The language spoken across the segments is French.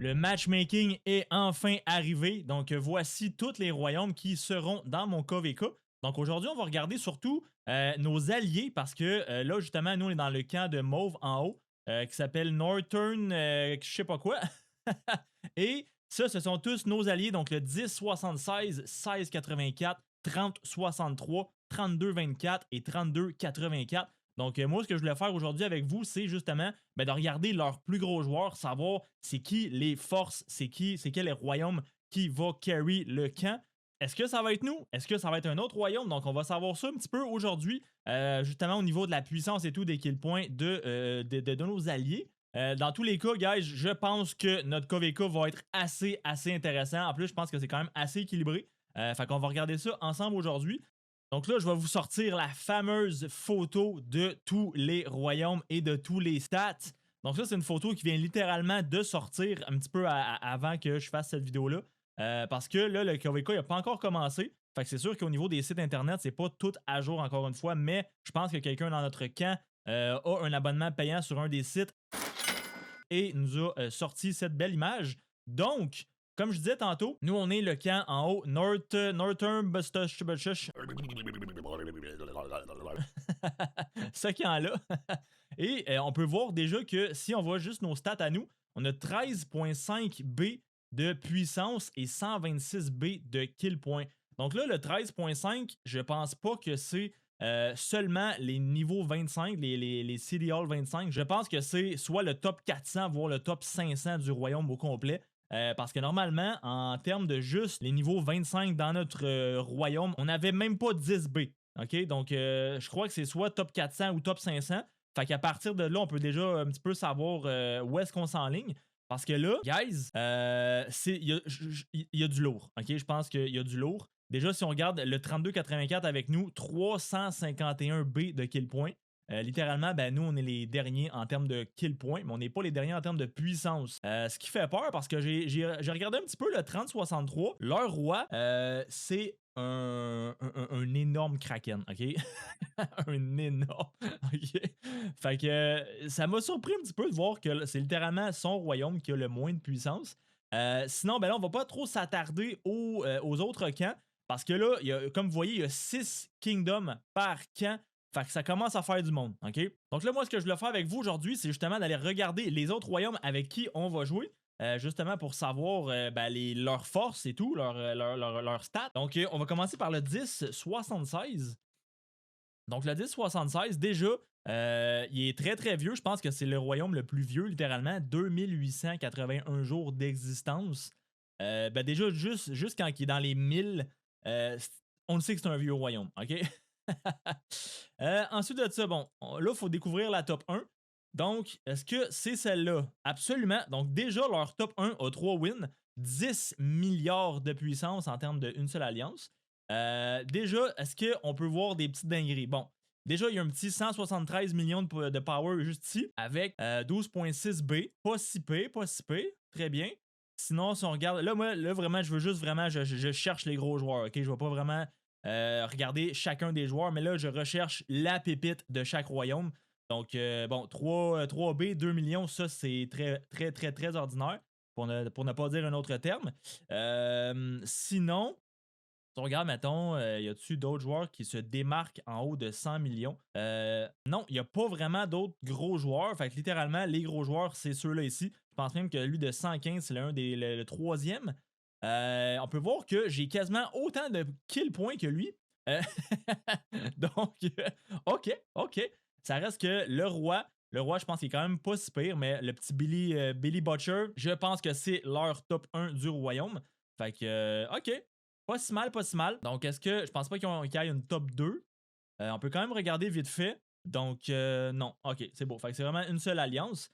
Le matchmaking est enfin arrivé. Donc, voici tous les royaumes qui seront dans mon KVK. Donc, aujourd'hui, on va regarder surtout nos alliés parce que là, justement, nous, on est dans le camp de Mauve en haut qui s'appelle Northern, je sais pas quoi. Et ça, ce sont tous nos alliés. Donc, le 1076, 1684, 3063, 3224 et 3284. Donc, moi, ce que je voulais faire aujourd'hui avec vous, c'est justement de regarder leurs plus gros joueurs, savoir c'est qui les forces, c'est quel les royaumes qui va carry le camp. Est-ce que ça va être nous? Est-ce que ça va être un autre royaume? Donc, on va savoir ça un petit peu aujourd'hui, justement au niveau de la puissance et tout, des kill points de nos alliés. Dans tous les cas, guys, je pense que notre KVK va être assez intéressant. En plus, je pense que c'est quand même assez équilibré. Fait qu'on va regarder ça ensemble aujourd'hui. Donc là, je vais vous sortir la fameuse photo de tous les royaumes et de tous les stats. Donc ça, c'est une photo qui vient littéralement de sortir un petit peu avant que je fasse cette vidéo-là. Parce que là, le KVK n'a pas encore commencé. Fait que c'est sûr qu'au niveau des sites internet, c'est pas tout à jour encore une fois, mais je pense que quelqu'un dans notre camp a un abonnement payant sur un des sites et nous a sorti cette belle image. Donc, comme je disais tantôt, nous on est le camp en haut, Northern ce camp-là. Et on peut voir déjà que si on voit juste nos stats à nous, on a 13.5 B de puissance et 126 B de kill point. Donc là, le 13.5, je pense pas que c'est seulement les niveaux 25, les City Hall 25. Je pense que c'est soit le top 400, voire le top 500 du royaume au complet. Parce que normalement, en termes de juste les niveaux 25 dans notre royaume, on n'avait même pas 10 B. OK? Donc, je crois que c'est soit top 400 ou top 500. Fait qu'à partir de là, on peut déjà un petit peu savoir où est-ce qu'on s'enligne. Parce que là, guys, il y a du lourd. OK? Je pense qu'il y a du lourd. Déjà, si on regarde le 3284 avec nous, 351 B de kill point. Littéralement, nous, on est les derniers en termes de kill point, mais on n'est pas les derniers en termes de puissance. Ce qui fait peur parce que j'ai regardé un petit peu le 3063. Leur roi, c'est un énorme kraken, OK? Un énorme. OK? Fait que ça m'a surpris un petit peu de voir que c'est littéralement son royaume qui a le moins de puissance. Sinon, là, on va pas trop s'attarder aux autres camps. Parce que là, comme vous voyez, il y a 6 kingdoms par camp. Fait que ça commence à faire du monde, OK? Donc là, moi, ce que je voulais faire avec vous aujourd'hui, c'est justement d'aller regarder les autres royaumes avec qui on va jouer. Justement pour savoir leurs forces et tout, leurs stats. Donc, on va commencer par le 1076. Donc, le 1076, déjà, il est très vieux. Je pense que c'est le royaume le plus vieux, littéralement. 2881 jours d'existence. Déjà, juste quand il est dans les 1000, on le sait que c'est un vieux royaume, OK? Ensuite de ça, bon, là, il faut découvrir la top 1. Donc, est-ce que c'est celle-là? Absolument. Donc, déjà, leur top 1 a 3 wins, 10 milliards de puissance en termes d'une seule alliance. Déjà, est-ce qu'on peut voir des petites dingueries? Bon, déjà, il y a un petit 173 millions de power juste ici, avec 12.6 B. Pas si pire, pas si pire. Très bien. Sinon, si on regarde, là, moi, là, vraiment, je veux juste vraiment, je cherche les gros joueurs, ok? Je vais pas vraiment regarder chacun des joueurs, mais là, je recherche la pépite de chaque royaume. Donc, bon, 3B, 2 millions, ça, c'est très ordinaire, pour ne pas dire un autre terme. Sinon, si on regarde, mettons, y a-tu d'autres joueurs qui se démarquent en haut de 100 millions? Non, il n'y a pas vraiment d'autres gros joueurs. Fait que littéralement, les gros joueurs, c'est ceux-là ici. Je pense même que lui de 115, c'est le troisième. On peut voir que j'ai quasiment autant de kill points que lui. Donc, OK. Ça reste que le roi, je pense qu'il est quand même pas si pire, mais le petit Billy Butcher, je pense que c'est leur top 1 du royaume. Fait que, OK. Pas si mal, pas si mal. Donc, est-ce que. Je pense pas qu'il y ait une top 2. On peut quand même regarder vite fait. Donc, non. OK, c'est beau. Fait que c'est vraiment une seule alliance.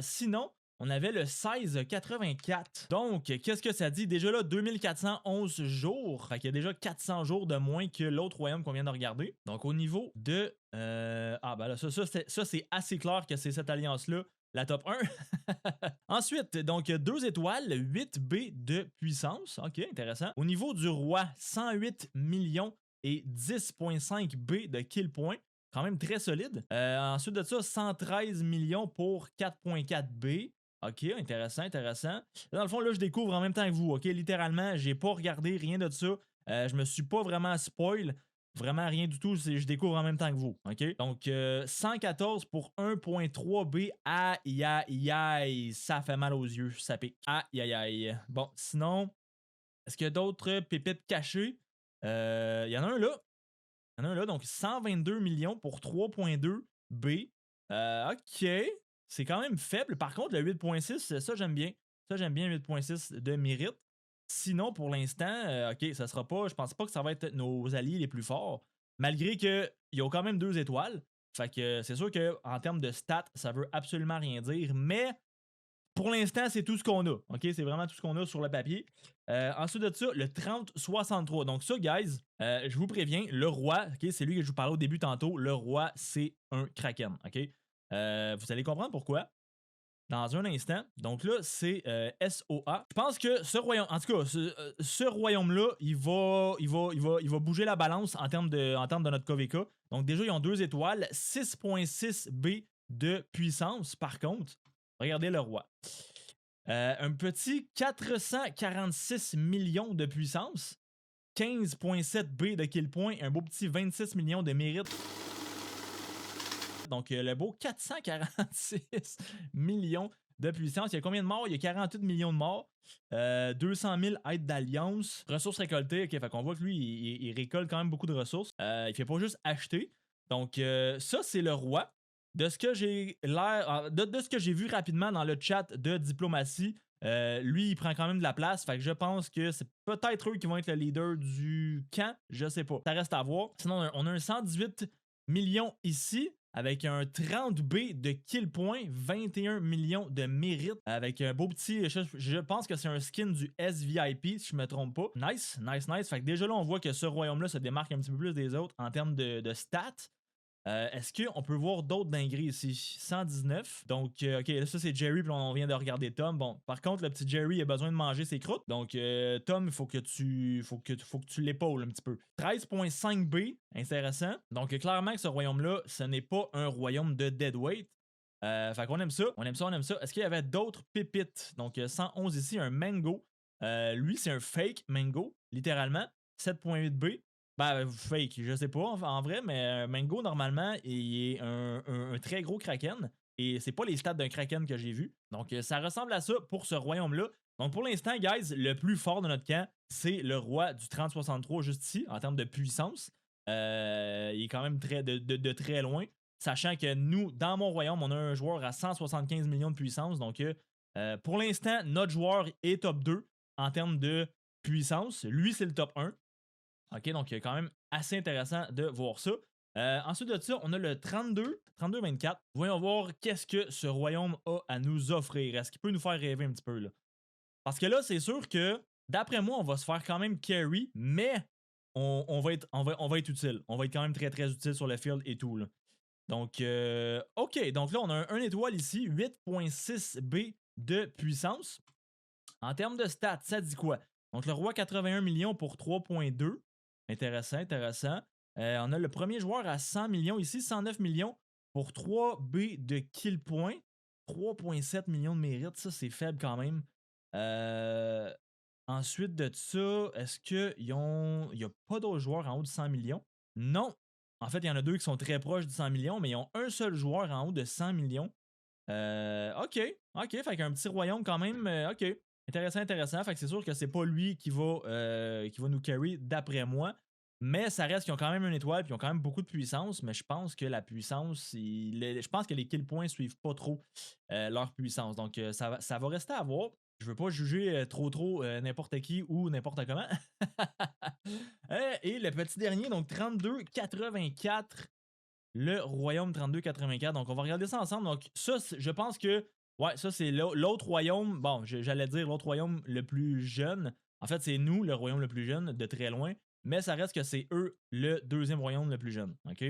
Sinon, on avait le 1684. Donc, qu'est-ce que ça dit? Déjà là, 2411 jours. Fait qu'il y a déjà 400 jours de moins que l'autre royaume qu'on vient de regarder. Donc, au niveau de. Là, ça c'est assez clair que c'est cette alliance-là. La top 1. Ensuite, donc 2 étoiles, 8 B de puissance. OK, intéressant. Au niveau du roi, 108 millions et 10.5 B de kill point. Quand même très solide. Ensuite de ça, 113 millions pour 4.4 B. OK, intéressant, intéressant. Dans le fond, là, je découvre en même temps que vous, OK? Littéralement, j'ai pas regardé rien de ça. Je me suis pas vraiment spoil. Vraiment rien du tout. Je découvre en même temps que vous, OK? Donc, 114 pour 1.3 B. Aïe, aïe, aïe. Ça fait mal aux yeux. Ça pique. Aïe, aïe, aïe. Bon, sinon, est-ce qu'il y a d'autres pépites cachées? Il y en a un là. Il y en a un là. Donc, 122 millions pour 3.2 B. OK. C'est quand même faible. Par contre, le 8.6, ça, j'aime bien. Ça, j'aime bien 8.6 de mérite. Sinon, pour l'instant, OK, ça sera pas. Je pense pas que ça va être nos alliés les plus forts. Malgré qu'ils ont quand même 2 étoiles. Fait que c'est sûr qu'en termes de stats, ça veut absolument rien dire. Mais pour l'instant, c'est tout ce qu'on a. OK? C'est vraiment tout ce qu'on a sur le papier. Ensuite de ça, le 30-63. Donc, ça, guys, je vous préviens, le roi, OK, c'est lui que je vous parlais au début tantôt. Le roi, c'est un kraken. OK? Vous allez comprendre pourquoi dans un instant. Donc là, c'est SOA. Je pense que ce royaume, en tout cas, ce royaume-là, il va bouger la balance en termes de notre KVK. Donc déjà, ils ont 2 étoiles, 6.6 B de puissance. Par contre, regardez le roi. Un petit 446 millions de puissance, 15.7 B de kill point, un beau petit 26 millions de mérite. Donc, le beau 446 millions de puissance. Il y a combien de morts? Il y a 48 millions de morts. 200 000 aides d'alliance. Ressources récoltées. OK, fait qu'on voit que lui, il récolte quand même beaucoup de ressources. Il fait pas juste acheter. Donc, ça, c'est le roi. De ce que j'ai l'air. De ce que j'ai vu rapidement dans le chat de diplomatie, lui, il prend quand même de la place. Fait que je pense que c'est peut-être eux qui vont être le leader du camp. Je sais pas. Ça reste à voir. Sinon, on a un 118 millions ici, avec un 30 B de kill point, 21 millions de mérite, avec un beau petit, je pense que c'est un skin du SVIP, si je me trompe pas. Nice, nice, nice. Fait que déjà là, on voit que ce royaume-là se démarque un petit peu plus des autres en termes de stats. Est-ce qu'on peut voir d'autres dingueries ici? 119. Donc, OK, là, ça, c'est Jerry, puis on vient de regarder Tom. Bon, par contre, le petit Jerry a besoin de manger ses croûtes. Donc, Tom, il faut que tu l'épaules un petit peu. 13.5 B, intéressant. Donc, clairement que ce royaume-là, ce n'est pas un royaume de deadweight. Fait qu'on aime ça, on aime ça, on aime ça. Est-ce qu'il y avait d'autres pépites? Donc, 111 ici, un mango. Lui, c'est un fake mango, littéralement. 7.8 B. Ben, fake, je sais pas en vrai, mais Mango, normalement, il est un très gros kraken. Et c'est pas les stats d'un kraken que j'ai vu. Donc, ça ressemble à ça pour ce royaume-là. Donc, pour l'instant, guys, le plus fort de notre camp, c'est le roi du 3063 juste ici, en termes de puissance. Il est quand même de très loin. Sachant que nous, dans mon royaume, on a un joueur à 175 millions de puissance. Donc, pour l'instant, notre joueur est top 2 en termes de puissance. Lui, c'est le top 1. OK, donc quand même assez intéressant de voir ça. Ensuite de ça, on a le 32-24. Voyons voir qu'est-ce que ce royaume a à nous offrir. Est-ce qu'il peut nous faire rêver un petit peu là? Parce que là, c'est sûr que, d'après moi, on va se faire quand même carry, mais on va être utile. On va être quand même très très utile sur le field et tout. Là. Donc, OK. Donc là, on a un étoile ici, 8.6 B de puissance. En termes de stats, ça dit quoi? Donc, le roi 81 millions pour 3.2. Intéressant, intéressant. On a le premier joueur à 100 millions ici, 109 millions pour 3 B de kill point. 3.7 millions de mérite, ça c'est faible quand même. Ensuite de ça, est-ce qu'il n'y a pas d'autres joueurs en haut de 100 millions? Non. En fait, il y en a 2 qui sont très proches de 100 millions, mais ils ont un seul joueur en haut de 100 millions. OK. OK, fait qu'un petit royaume quand même. OK. Intéressant, intéressant. Fait que c'est sûr que c'est pas lui qui va nous carry d'après moi. Mais ça reste qu'ils ont quand même une étoile puis ils ont quand même beaucoup de puissance. Mais je pense que la puissance, je pense que les kill points suivent pas trop leur puissance. Donc ça va rester à voir. Je veux pas juger trop n'importe qui ou n'importe comment. Et le petit dernier, donc 32-84. Le royaume 32-84. Donc on va regarder ça ensemble. Donc ça, je pense que ouais, ça, c'est l'autre royaume. Bon, j'allais dire l'autre royaume le plus jeune. En fait, c'est nous, le royaume le plus jeune, de très loin. Mais ça reste que c'est eux, le deuxième royaume le plus jeune. OK?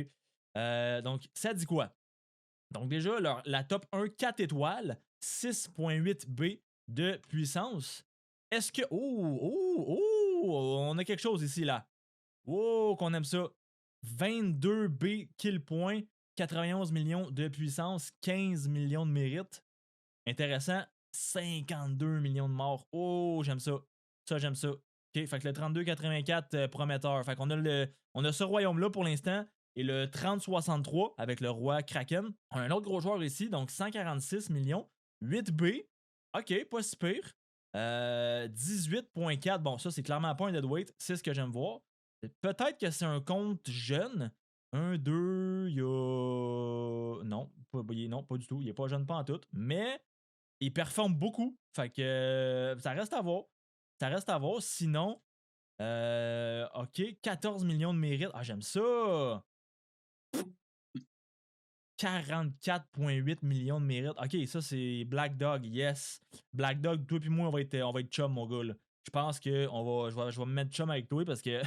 Donc, ça dit quoi? Donc, déjà, la top 1, 4 étoiles, 6.8 B de puissance. Est-ce que. On a quelque chose ici, là. Oh, qu'on aime ça. 22 B kill point, 91 millions de puissance, 15 millions de mérite. Intéressant. 52 millions de morts. Oh, j'aime ça. Ça, j'aime ça. OK, fait que le 32-84, prometteur. Fait qu'on a on a ce royaume-là pour l'instant. Et le 30-63 avec le roi Kraken. On a un autre gros joueur ici, donc 146 millions. 8B. OK, pas si pire. 18.4. Bon, ça, c'est clairement pas un deadweight. C'est ce que j'aime voir. Peut-être que c'est un compte jeune. 1, 2, il y a. Non, non, pas du tout. Il est pas jeune pas en tout. Mais il performe beaucoup. Fait que ça reste à voir. Ça reste à voir. Sinon, OK, 14 millions de mérites. Ah, j'aime ça. 44,8 millions de mérites. OK, ça, c'est Black Dog. Yes. Black Dog, toi et moi, on va être chum, mon gars. Là. Je pense que je vais me mettre chum avec toi parce que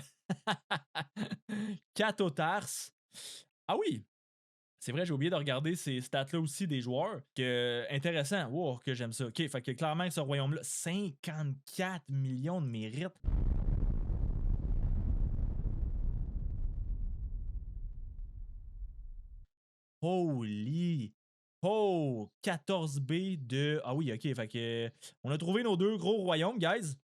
4 Otars. Ah oui, c'est vrai, j'ai oublié de regarder ces stats-là aussi des joueurs. Intéressant. Wow, que j'aime ça. OK, fait que clairement, ce royaume-là, 54 millions de mérites. Holy! Oh! 14B de. Ah oui, ok. Fait que. On a trouvé nos deux gros royaumes, guys.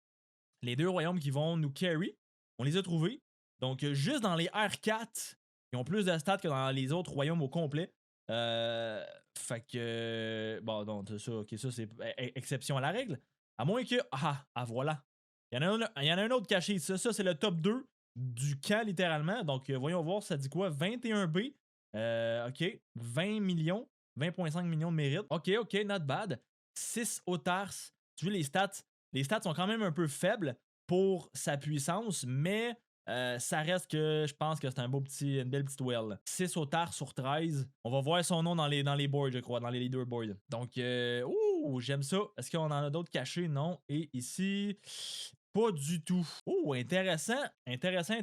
Les deux royaumes qui vont nous carry. On les a trouvés. Donc, juste dans les R4, ils ont plus de stats que dans les autres royaumes au complet. Fait que. Bon, donc, ça, ok, ça, c'est exception à la règle. À moins que. Voilà. Il y en a un autre caché. Ça c'est le top 2 du camp, littéralement. Donc, voyons voir, ça dit quoi? 21B. OK. 20 millions. 20,5 millions de mérites. OK, not bad. 6 Otars. Tu vois, les stats. Les stats sont quand même un peu faibles pour sa puissance, mais ça reste que je pense que c'est une belle petite well. 6 Otars sur 13. On va voir son nom dans les boards, je crois, dans les leaderboards. Donc, j'aime ça. Est-ce qu'on en a d'autres cachés? Non. Et ici, pas du tout. Oh, intéressant. Intéressant.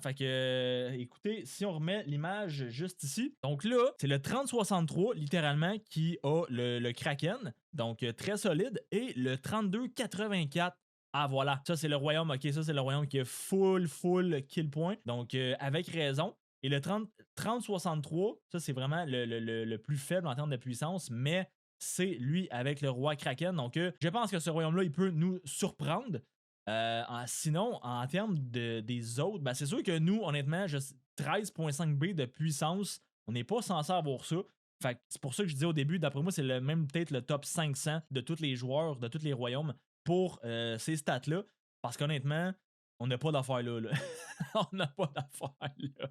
Fait que, écoutez, si on remet l'image juste ici. Donc là, c'est le 3063, littéralement, qui a le Kraken. Donc, très solide. Et le 3284. Ah, voilà. Ça, c'est le royaume. OK, ça, c'est le royaume qui est full kill point. Donc, avec raison. Et le 3063, ça, c'est vraiment le plus faible en termes de puissance. Mais c'est lui avec le roi Kraken. Donc, je pense que ce royaume-là, il peut nous surprendre. Sinon, en termes des autres, ben c'est sûr que nous, honnêtement, 13,5B de puissance, on n'est pas censé avoir ça. Fait c'est pour ça que je disais au début, d'après moi, c'est même peut-être le top 500 de tous les joueurs, de tous les royaumes pour ces stats-là. Parce qu'honnêtement, on n'a pas d'affaires là. On n'a pas d'affaires là.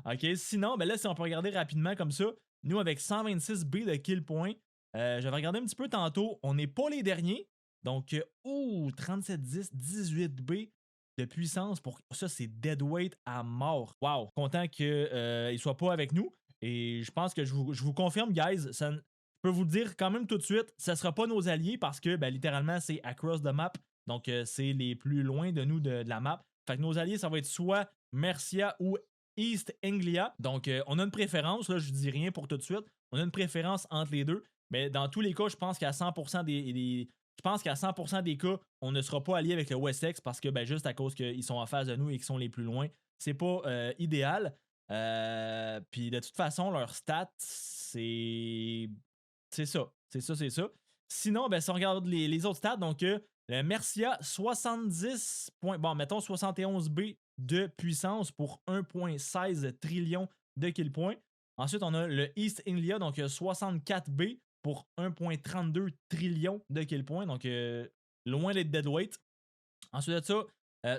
OK, sinon, ben là, si on peut regarder rapidement comme ça, nous, avec 126B de kill point, j'avais regardé un petit peu tantôt, on n'est pas les derniers. Donc, 37-10, 18B de puissance pour ça, c'est deadweight à mort. Wow, content qu'il ne soit pas avec nous. Et je pense que je vous confirme, guys, je peux vous le dire quand même tout de suite, ça ne sera pas nos alliés parce que ben, littéralement, c'est across the map. Donc, c'est les plus loin de nous de la map. Fait que nos alliés, ça va être soit Mercia ou East Anglia. Donc, on a une préférence, là, je dis rien pour tout de suite. On a une préférence entre les deux. Mais dans tous les cas, je pense qu'à 100% je pense qu'à 100% des cas, on ne sera pas allié avec le Wessex parce que ben, juste à cause qu'ils sont en face de nous et qu'ils sont les plus loin, c'est pas idéal. Puis de toute façon, leur stat, c'est ça. C'est ça. Sinon, ben, si on regarde les autres stats, donc le Mercia, 70 points, bon, mettons 71B de puissance pour 1,16 trillion de kill points. Ensuite, on a le East Anglia, donc 64B pour 1,32 trillion de kill points. Donc, loin d'être deadweight. Ensuite de ça,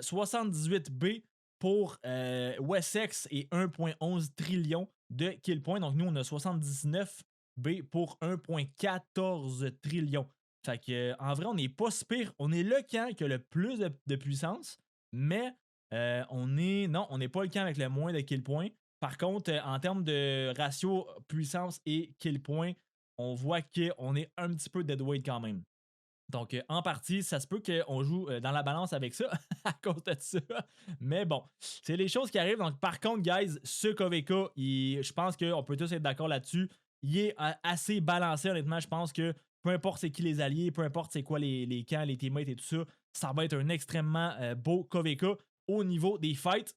78B pour Wessex et 1,11 trillion de kill points. Donc, nous, on a 79B pour 1,14 trillion. Fait que, en vrai, on n'est pas si pire. On est le camp qui a le plus de puissance, mais on n'est pas le camp avec le moins de kill points. Par contre, en termes de ratio puissance et kill points, on voit qu'on est un petit peu deadweight quand même. Donc, en partie, ça se peut qu'on joue dans la balance avec ça à cause de ça. Mais bon, c'est les choses qui arrivent. Donc, par contre, guys, ce KVK, je pense qu'on peut tous être d'accord là-dessus. Il est assez balancé, honnêtement. Je pense que peu importe c'est qui les alliés, peu importe c'est quoi les camps, les teammates et tout ça, ça va être un extrêmement beau KVK au niveau des fights.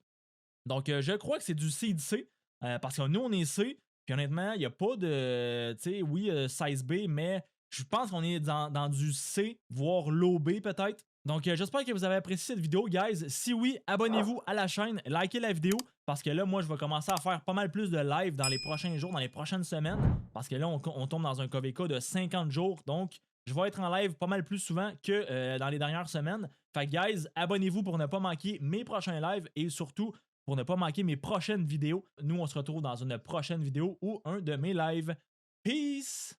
Donc, je crois que c'est du CDC parce que nous, on est C. Puis honnêtement, il n'y a pas de. Tu sais, oui, size B, mais Je pense qu'on est dans du C, voire low B peut-être. Donc, j'espère que vous avez apprécié cette vidéo, guys. Si oui, abonnez-vous à la chaîne, likez la vidéo, parce que là, moi, je vais commencer à faire pas mal plus de live dans les prochains jours, dans les prochaines semaines, parce que là, on tombe dans un KVK de 50 jours, donc je vais être en live pas mal plus souvent que dans les dernières semaines. Fait que, guys, abonnez-vous pour ne pas manquer mes prochains lives et surtout pour ne pas manquer mes prochaines vidéos. Nous, on se retrouve dans une prochaine vidéo ou un de mes lives. Peace!